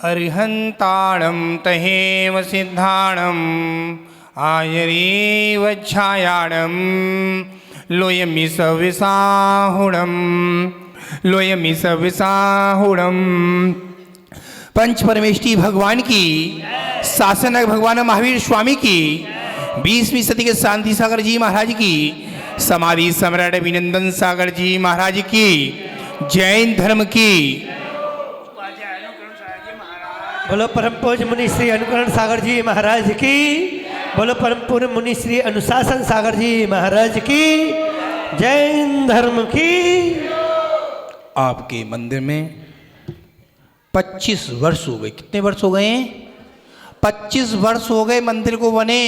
अरिहन्ताणं तहेव सिद्धाणम् आयरीवच्छायाणं लोयमिसविसाहुणम्। पंच परमेष्ठी भगवान की, शासनक भगवान महावीर स्वामी की, 20वीं सदी के शांति सागर जी महाराज की, समाधि सम्राट अभिनंदन सागर जी महाराज की, जैन धर्म की। बोलो परम पूज्य मुनि श्री अनुकरण सागर जी महाराज की। बोलो परम पूज्य मुनि श्री अनुशासन सागर जी महाराज की। जैन धर्म की। आपके मंदिर में 25 वर्ष हो गए। कितने वर्ष हो गए हैं? 25 वर्ष हो गए मंदिर को बने।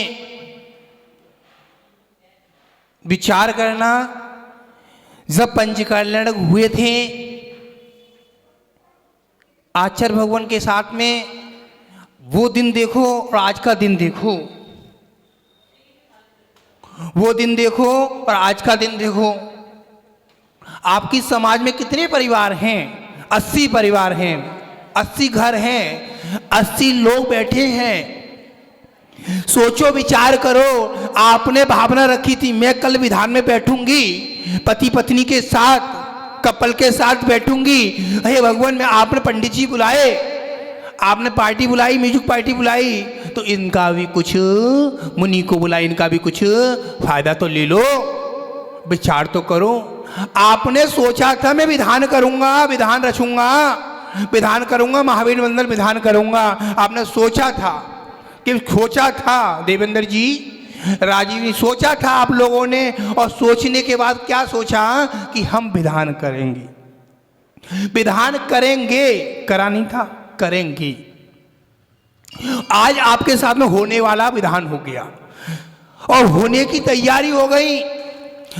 विचार करना, जब पंचकल्याण हुए थे आचार्य भगवान के साथ में, वो दिन देखो और आज का दिन देखो। वो दिन देखो और आज का दिन देखो। आपकी समाज में कितने परिवार हैं? 80 परिवार हैं, 80 घर हैं, 80 लोग बैठे हैं। सोचो, विचार करो। आपने भावना रखी थी मैं कल विधान में बैठूंगी, पति पत्नी के साथ, कपल के साथ बैठूंगी। हे भगवान, में आपने पंडित जी बुलाए, आपने पार्टी बुलाई, म्यूजिक पार्टी बुलाई, तो इनका भी कुछ, मुनि को बुलाई, इनका भी कुछ फायदा तो ले लो। विचार तो करो। आपने सोचा था मैं विधान करूंगा, विधान रचूंगा, विधान करूंगा, महावीर वंदन विधान करूंगा। आपने सोचा था कि सोचा था देवेंद्र जी, राजीव जी, सोचा था आप लोगों ने। और सोचने के बाद क्या सोचा कि हम विधान करेंगे, विधान करेंगे। करा नहीं था, करेंगे। आज आपके साथ में होने वाला विधान हो गया और होने की तैयारी हो गई।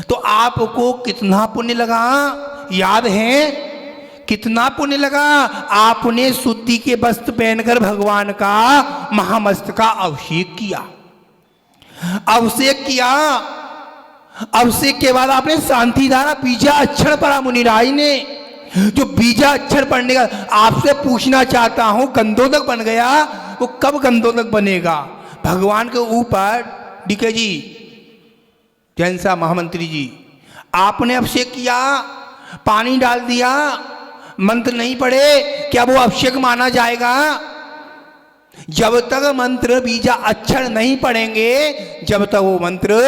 तो आपको कितना पुण्य लगा याद है? कितना पुण्य लगा? आपने शुद्धि के वस्त्र पहनकर भगवान का महामस्तक का अभिषेक किया। अभिषेक किया, अभिषेक के बाद आपने शांति धारा बीजा अक्षर पढ़ा मुनिराज ने। जो बीजा अक्षर पढ़ने का आपसे पूछना चाहता हूं, गंधोदक बन गया, वो कब गंधोदक बनेगा? भगवान के ऊपर डीके जी, जैन साहब महामंत्री जी, आपने अभिषेक किया, पानी डाल दिया, मंत्र नहीं पढ़े, क्या वो अभिषेक माना जाएगा? जब तक मंत्र बीजा अक्षर नहीं पढ़ेंगे, जब तक वो मंत्र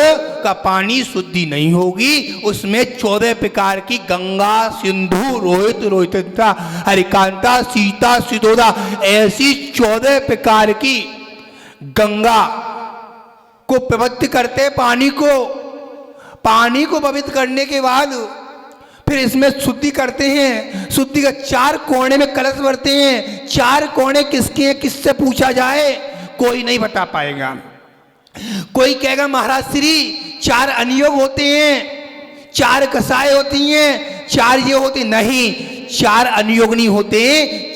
का पानी शुद्धि नहीं होगी, उसमें 14 प्रकार की गंगा, सिंधु, रोहित, रोहितता, हरिकांता, सीता, सिदोदा, ऐसी 14 प्रकार की गंगा को पवित्र करते। पानी को पवित्र करने के बाद फिर इसमें शुद्धि करते हैं। शुद्धि का 4 कोने में कलश भरते हैं। 4 कोने किसके हैं, किससे पूछा जाए? कोई नहीं बता पाएगा। कोई कहेगा महाराज श्री 4 अनियोग होते हैं, 4 कसाय होती हैं, 4 ये होते नहीं। 4 अनियोग नहीं होते।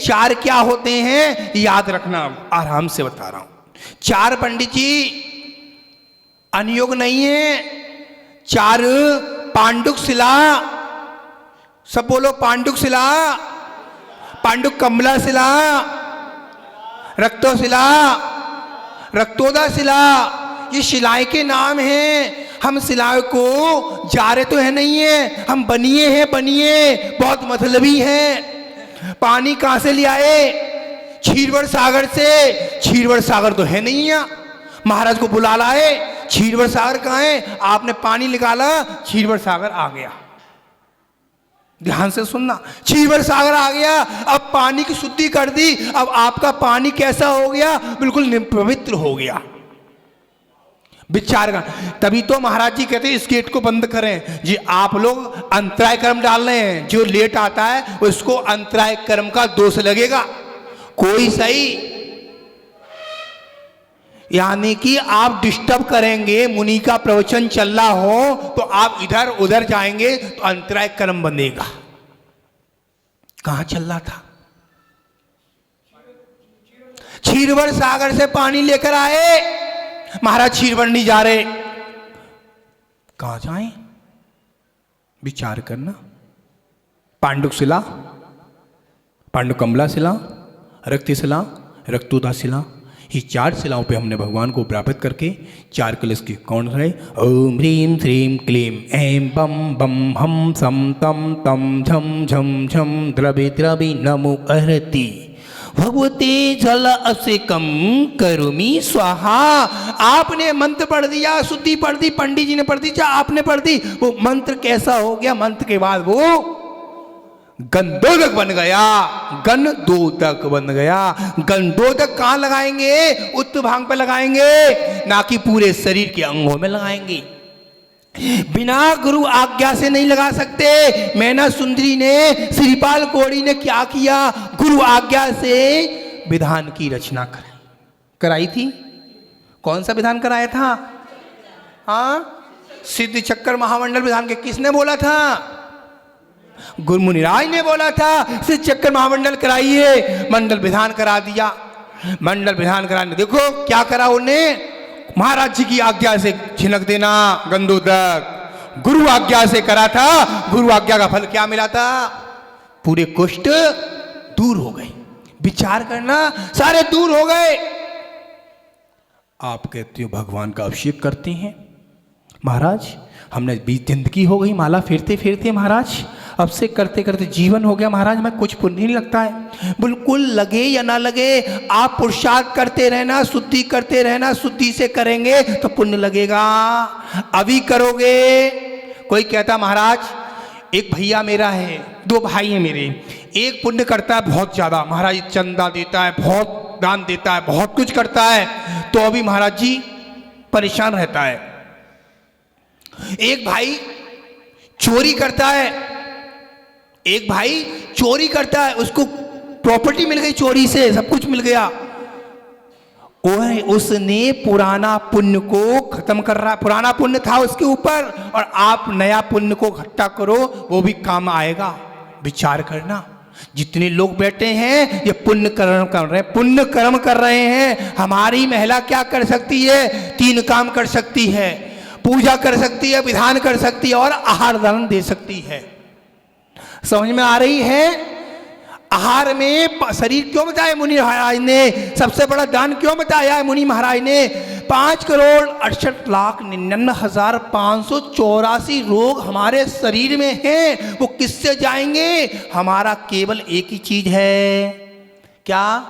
4 क्या होते हैं याद रखना, आराम से बता रहा हूं। 4 पंडित जी अनियोग नहीं है। 4 पांडुक शिला, सब बोलो, पांडुक शिला, पांडुक कमला शिला, रक्तो शिला, रक्तोदा शिला, ये शिलाएं के नाम हैं। हम शिलाओं को जा रहे तो है नहीं है, हम बनिए हैं, बनिए, बहुत मतलबी हैं। पानी कहाँ से ले आए? क्षीरवर सागर से। क्षीरवर सागर तो है नहीं है, महाराज को बुला लाए। क्षीरवर सागर कहाँ है? आपने पानी निकाला, क्षीरवर सागर आ गया। ध्यान से सुनना, क्षीरवर सागर आ गया। अब पानी की शुद्धि कर दी। अब आपका पानी कैसा हो गया? बिल्कुल पवित्र हो गया। विचार कर। तभी तो महाराज जी कहते हैं इस गेट को बंद करें जी। आप लोग अंतराय कर्म डाल रहे हैं। जो लेट आता है उसको अंतराय कर्म का दोष लगेगा। कोई सही, यानी कि आप डिस्टर्ब करेंगे, मुनि का प्रवचन चल रहा हो तो आप इधर उधर जाएंगे तो अंतराय कर्म बनेगा। कहां चल रहा था? क्षीरवर सागर से पानी लेकर आए। महाराज क्षीरवर नहीं जा रहे, कहां जाएं? विचार करना। पांडुक शिला, पांडुकमला शिला, रक्तशिला, रक्तोदा शिला, ये 4 शिलाओं पे हमने भगवान को प्राप्त करके 4 कलश की कौन है। ओम ह्रीम श्रीम क्लीम ऐं बम बम हम सम तम तम झम झम झम द्रवि द्रवि नमो अर्हति भगवते जल असे कम करुमी स्वाहा। आपने मंत्र पढ़ दिया, शुद्धि पढ़ दी, पंडित जी ने पढ़ दी, चाहे आपने पढ़ दी, वो मंत्र कैसा हो गया? मंत्र के बाद वो गंधोदक बन गया, गंधोदक बन गया। गंधोदक कहाँ लगाएंगे? उत्तर भाग पे लगाएंगे, ना कि पूरे शरीर के अंगों में लगाएंगे। बिना गुरु आज्ञा से नहीं लगा सकते। मैना सुंदरी ने, श्रीपाल कोड़ी ने क्या किया? गुरु आज्ञा से विधान की रचना कराई थी। कौन सा विधान कराया था? हाँ, सिद्ध चक्कर महामंडल विधान के किसने बोला था? गुरु मुनिराज ने बोला था सिद्ध चक्कर महामंडल कराइए। मंडल विधान करा दिया। मंडल विधान कराने देखो क्या करा उन्हें? महाराज जी की आज्ञा से छिनक देना गंधोदक। गुरु आज्ञा से करा था। गुरु आज्ञा का फल क्या मिला था? पूरे कुष्ठ दूर हो गए। विचार करना, सारे दूर हो गए। आप कहते हो भगवान का अभिषेक करते हैं। महाराज हमने 20 जिंदगी हो गई माला फेरते फेरते महाराज, अब से करते करते जीवन हो गया महाराज, मैं कुछ पुण्य नहीं लगता है। बिल्कुल लगे या ना लगे, आप पुरुषार्थ करते रहना, शुद्धि करते रहना। शुद्धि से करेंगे तो पुण्य लगेगा। अभी करोगे। कोई कहता महाराज एक भैया मेरा है, 2 भाई हैं मेरे, एक पुण्य करता है बहुत ज्यादा महाराज, चंदा देता है, बहुत दान देता है, बहुत कुछ करता है, तो अभी महाराज जी परेशान रहता है। एक भाई चोरी करता है, एक भाई चोरी करता है, उसको प्रॉपर्टी मिल गई, चोरी से सब कुछ मिल गया। वह उसने पुराना पुण्य को खत्म कर रहा, पुराना पुण्य था उसके ऊपर, और आप नया पुण्य को इकट्ठा करो, वो भी काम आएगा। विचार करना, जितने लोग बैठे हैं ये पुण्य कर्म कर रहे हैं, पुण्य कर्म कर रहे हैं। हमारी महिला क्या कर सकती है? 3 काम कर सकती है, पूजा कर सकती है, विधान कर सकती है, और आहार दान दे सकती है। समझ में आ रही है? आहार में शरीर क्यों बताया मुनि महाराज ने? सबसे बड़ा दान क्यों बताया है मुनि महाराज ने? 5,68,99,584 रोग हमारे शरीर में हैं, वो किससे जाएंगे? हमारा केवल एक ही चीज है, क्या?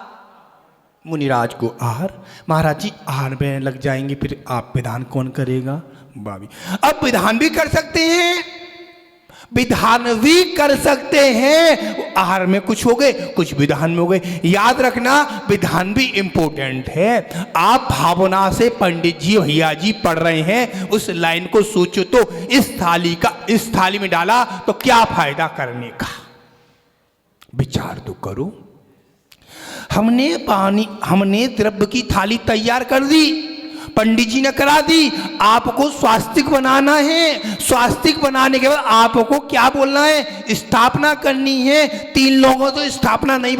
मुनिराज को आहार। महाराज जी आहार में लग जाएंगे, फिर आप विधान कौन करेगा? बाबी अब विधान भी कर सकते हैं, विधान भी कर सकते हैं। आहार में कुछ हो गए, कुछ विधान में हो गए। याद रखना विधान भी इंपॉर्टेंट है। आप भावना से पंडित जी भैया जी पढ़ रहे हैं, उस लाइन को सोचो तो इस थाली में डाला तो क्या फायदा करने का? विचार तो करो। हमने द्रव्य की थाली तैयार कर दी, पंडित जी ने करा दी। आपको स्वास्तिक बनाना है। स्वास्तिक बनाने के बाद आपको क्या बोलना है? स्थापना करनी है। 3 लोगों तो स्थापना नहीं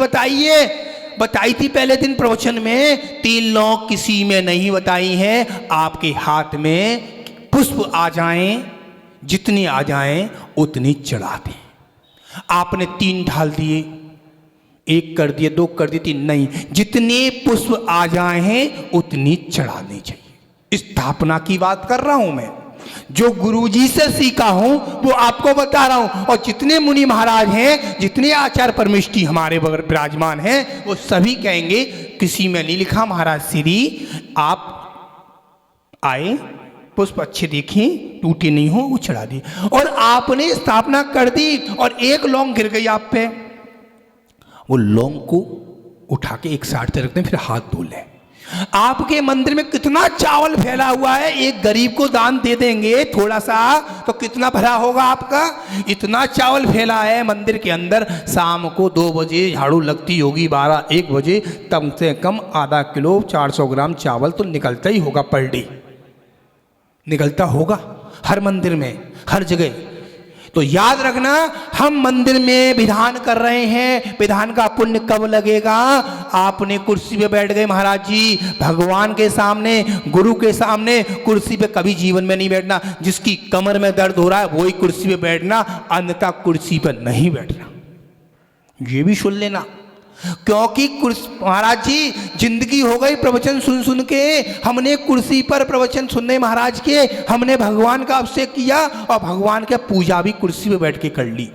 बताई थी पहले दिन प्रवचन में। 3 लोग किसी में नहीं बताई है। आपके हाथ में पुष्प आ जाएं, जितने आ जाएं उतनी चढ़ा दें। आपने 3 डाल दिए, 1 कर दिए, 2 कर दिए, 3 नहीं, जितने पुष्प आ जाए हैं उतनी चढ़ानी चाहिए। स्थापना की बात कर रहा हूं मैं, जो गुरुजी से सीखा हूं वो आपको बता रहा हूं। और जितने मुनि महाराज हैं, जितने आचार्य परमेष्ठी हमारे बगैर विराजमान हैं, वो सभी कहेंगे, किसी में नहीं लिखा महाराज श्री, आप आए, पुष्प अच्छे देखें, टूटे नहीं हो, वो चढ़ा दिए। और आपने स्थापना कर दी और 1 लौंग गिर गई आप पे, वो लौंग को उठा के एक साइड से रखते हैं, फिर हाथ धो लें। आपके मंदिर में कितना चावल फैला हुआ है, एक गरीब को दान दे देंगे थोड़ा सा, तो कितना भरा होगा आपका? इतना चावल फैला है मंदिर के अंदर। शाम को 2 बजे झाड़ू लगती होगी, 12-1 बजे, कम से कम आधा किलो 400 ग्राम चावल तो निकलता ही होगा पर डे, निकलता होगा हर मंदिर में, हर जगह। तो याद रखना, हम मंदिर में विधान कर रहे हैं, विधान का पुण्य कब लगेगा? आपने कुर्सी पे बैठ गए महाराज जी, भगवान के सामने, गुरु के सामने। कुर्सी पे कभी जीवन में नहीं बैठना। जिसकी कमर में दर्द हो रहा है वही कुर्सी पे बैठना, अन्यथा कुर्सी पे नहीं बैठना। ये भी सुन लेना, क्योंकि महाराज जी जिंदगी हो गई प्रवचन सुन सुन के, हमने कुर्सी पर प्रवचन सुनने महाराज के, हमने भगवान का अभिषेक किया और भगवान के पूजा भी कुर्सी पे बैठ के कर ली।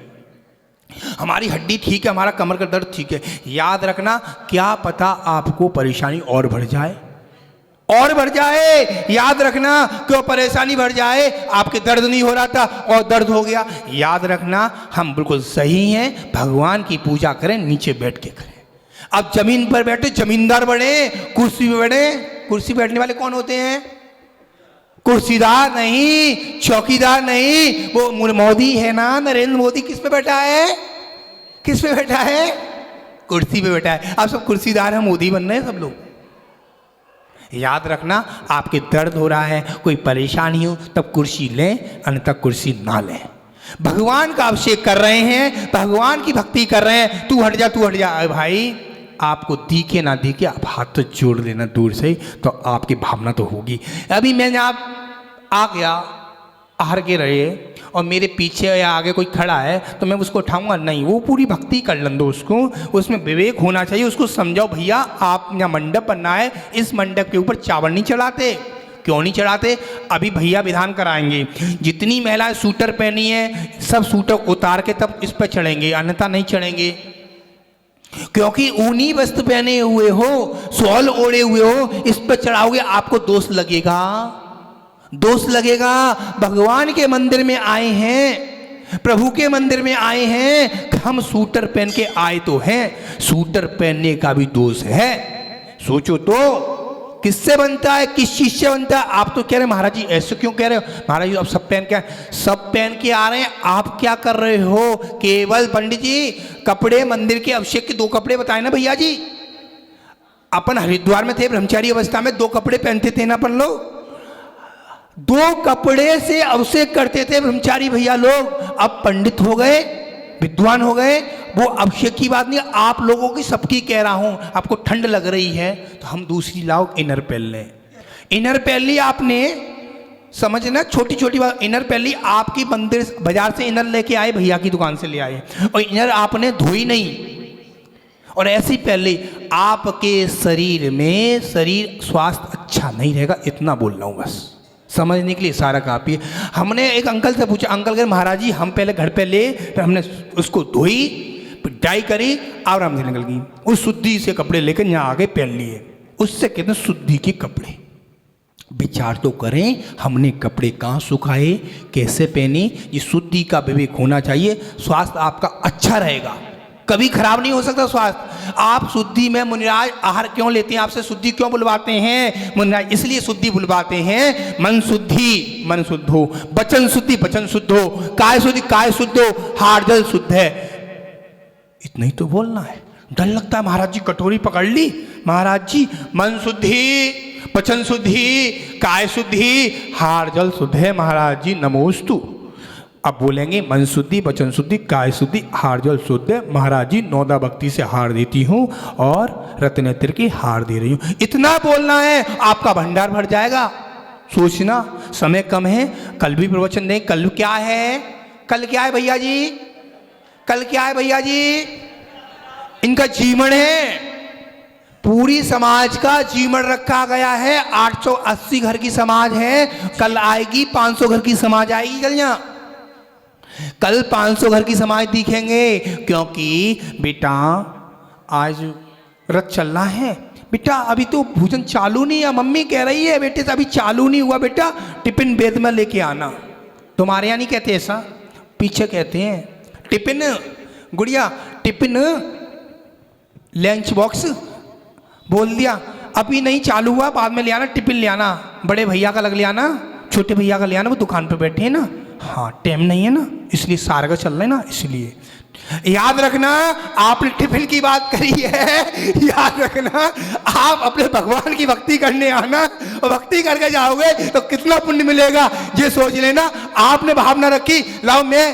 हमारी हड्डी ठीक है, हमारा कमर का दर्द ठीक है। याद रखना, क्या पता आपको परेशानी और बढ़ जाए, और बढ़ जाए। याद रखना, क्यों परेशानी बढ़ जाए, आपके दर्द नहीं हो रहा था और दर्द हो गया। याद रखना, हम बिल्कुल सही हैं, भगवान की पूजा करें, नीचे बैठ के करें। अब जमीन पर बैठे जमींदार बने, कुर्सी पे बैठे। कुर्सी पे बैठने वाले कौन होते हैं? कुर्सीदार नहीं, चौकीदार नहीं। वो मोदी है ना, नरेंद्र मोदी किस पे बैठा है? किस पे बैठा है? कुर्सी पे बैठा है। अब सब कुर्सीदार हैं, मोदी बन रहे हैं सब लोग। याद रखना, आपके दर्द हो रहा है, कोई परेशानी हो, तब कुर्सी लें, अन्यथा कुर्सी ना लें। भगवान का अभिषेक कर रहे हैं, भगवान की भक्ति कर रहे हैं, तू हट जा, तू हट जा। अरे भाई, आपको दिखे ना दिखे, आप हाथ तो जोड़ लेना दूर से, तो आपकी भावना तो होगी। अभी मैंने आप आ गया, हार के रहे, और मेरे पीछे या आगे कोई खड़ा है तो मैं उसको उठाऊंगा नहीं। वो पूरी भक्ति कर लन दो उसको, उसमें विवेक होना चाहिए। उसको समझाओ, भैया आप यहाँ मंडप बनना है, इस मंडप के ऊपर चावल नहीं चढ़ाते। क्यों नहीं चढ़ाते? अभी भैया विधान कराएंगे, जितनी महिलाएं सूटर पहनी है सब सूटर उतार के तब इस पर चढ़ेंगे, अन्यथा नहीं चढ़ेंगे। क्योंकि ऊनी वस्त्र पहने हुए हो, शॉल ओढ़े हुए हो, इस पर चढ़ाओगे आपको दोष लगेगा, दोष लगेगा। भगवान के मंदिर में आए हैं, प्रभु के मंदिर में आए हैं, हम सूटर पहन के आए तो हैं, सूटर पहनने का भी दोष है। सोचो तो, किससे बनता है, किस चीज से बनता है? आप तो कह रहे महाराज जी ऐसे क्यों कह रहे हो? महाराज जी अब सब पहन के, सब पहन के आ रहे हैं, आप क्या कर रहे हो? केवल पंडित जी कपड़े, मंदिर के अभिषेक के 2 कपड़े बताए ना भैया जी। अपन हरिद्वार में थे, ब्रह्मचारी अवस्था में 2 कपड़े पहनते थे ना अपन लोग, 2 कपड़े से अभिषेक करते थे ब्रह्मचारी भैया लोग। अब पंडित हो गए, विद्वान हो गए, वो अभिषेक की बात नहीं, आप लोगों की सबकी कह रहा हूं। आपको ठंड लग रही है तो हम दूसरी लाओ, इनर पहन लें। इनर पहन ली आपने, समझना, छोटी छोटी बात। इनर पहन ली, आपकी मंदिर बाजार से इनर लेके आए, भैया की दुकान से ले आए, और इनर आपने धोई नहीं और ऐसी पहन ली, आपके शरीर में शरीर स्वास्थ्य अच्छा नहीं रहेगा। इतना बोल रहा हूं बस, समझने के लिए इशारा काफी है। हमने एक अंकल से पूछा, अंकल कह महाराज जी हम पहले घर पे ले, फिर हमने उसको धोई, डाई करी, आराम से निकल गई। उस शुद्धि से कपड़े लेकर यहाँ आगे पहन लिए, उससे कहते हैं शुद्धि के कपड़े। विचार तो करें, हमने कपड़े कहाँ सुखाए, कैसे पहने, ये शुद्धि का विवेक होना चाहिए। स्वास्थ्य आपका अच्छा रहेगा, कभी खराब नहीं हो सकता स्वास्थ्य। आप शुद्धि में मुनिराज आहार क्यों लेते हैं? आपसे शुद्धि क्यों बुलवाते हैं मुनिराज? इसलिए शुद्धि बुलवाते हैं, मन शुद्धि मन शुद्ध हो, वचन शुद्धि वचन शुद्ध हो, काय शुद्धि काय शुद्ध हो, हार जल शुद्ध है। इतना ही तो बोलना है। डर लगता है महाराज जी कटोरी पकड़ ली, महाराज जी मन शुद्धि वचन शुद्धि काय शुद्धि हार जल शुद्ध है, महाराज जी नमोस्तु। अब बोलेंगे मन शुद्धि वचन शुद्धि काय शुद्धि हार जल शुद्ध है, महाराज जी नौदा भक्ति से हार देती हूँ और रत्नेत्र की हार दे रही हूँ। इतना बोलना है, आपका भंडार भर जाएगा। सोचना, समय कम है, कल भी प्रवचन दें। कल क्या है? कल क्या है भैया जी? कल क्या है भैया जी? इनका जीवन है, पूरी समाज का जीवन रखा गया है। 880 घर की समाज है, कल आएगी 500 घर की समाज आएगी। कल यहाँ कल 500 घर की समाज दिखेंगे, क्योंकि बेटा आज रथ चल रहा है, बेटा अभी तो भोजन चालू नहीं है, मम्मी कह रही है बेटे अभी चालू नहीं हुआ, बेटा टिफिन बेद में लेके आना। तुम्हारे यहाँ नहीं कहते ऐसा, पीछे कहते हैं टिफिन, गुड़िया टिफिन लंच बॉक्स बोल दिया, अभी नहीं चालू हुआ, बाद में ले आना, टिफिन ले आना, बड़े भैया का लग ले आना, छोटे भैया का ले आना, वो दुकान पे बैठे हैं ना। हाँ टाइम नहीं है ना, इसलिए सारा का चल रहा है ना, इसलिए याद रखना। आपने टिफिन की बात करी है, याद रखना आप अपने भगवान की भक्ति करने आना, और भक्ति करके जाओगे तो कितना पुण्य मिलेगा ये सोच लेना। आपने भावना रखी लाओ मैं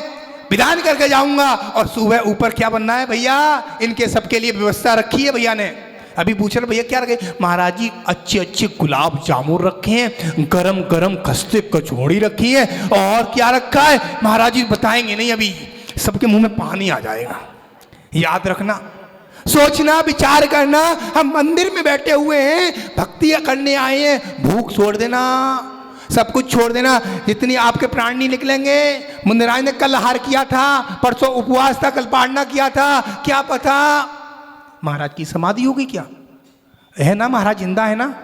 विधान करके जाऊंगा, और सुबह ऊपर क्या बनना है भैया, इनके सबके लिए व्यवस्था रखी है भैया ने। अभी पूछ रहे भैया क्या रखे? महाराज जी अच्छे अच्छे गुलाब जामुन रखे हैं, गरम गरम खस्ते कचौड़ी रखी है, और क्या रखा है महाराज जी बताएंगे नहीं, अभी सबके मुंह में पानी आ जाएगा। याद रखना, सोचना, विचार करना। हम मंदिर में बैठे हुए हैं, भक्ति करने आए हैं, भूख छोड़ देना, सब कुछ छोड़ देना। जितनी आपके प्राण नहीं निकलेंगे। मुंदराज ने कल आहार किया था, परसों उपवास था, कल पारणा किया था, क्या पता महाराज की समाधि होगी क्या, है ना, महाराज जिंदा है ना।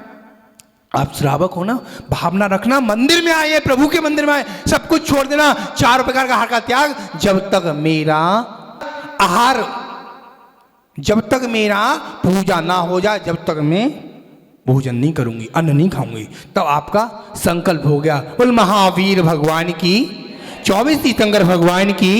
आप श्रावक हो ना, भावना रखना, मंदिर में आए, प्रभु के मंदिर में आए, सब कुछ छोड़ देना, चारों प्रकार का आहार का त्याग। जब तक मेरा आहार, जब तक मेरा पूजा ना हो जाए, जब तक मैं भोजन नहीं करूंगी, अन्न नहीं खाऊंगी। तब आपका संकल्प हो गया। बोल महावीर भगवान की, 24 तीर्थंकर भगवान की।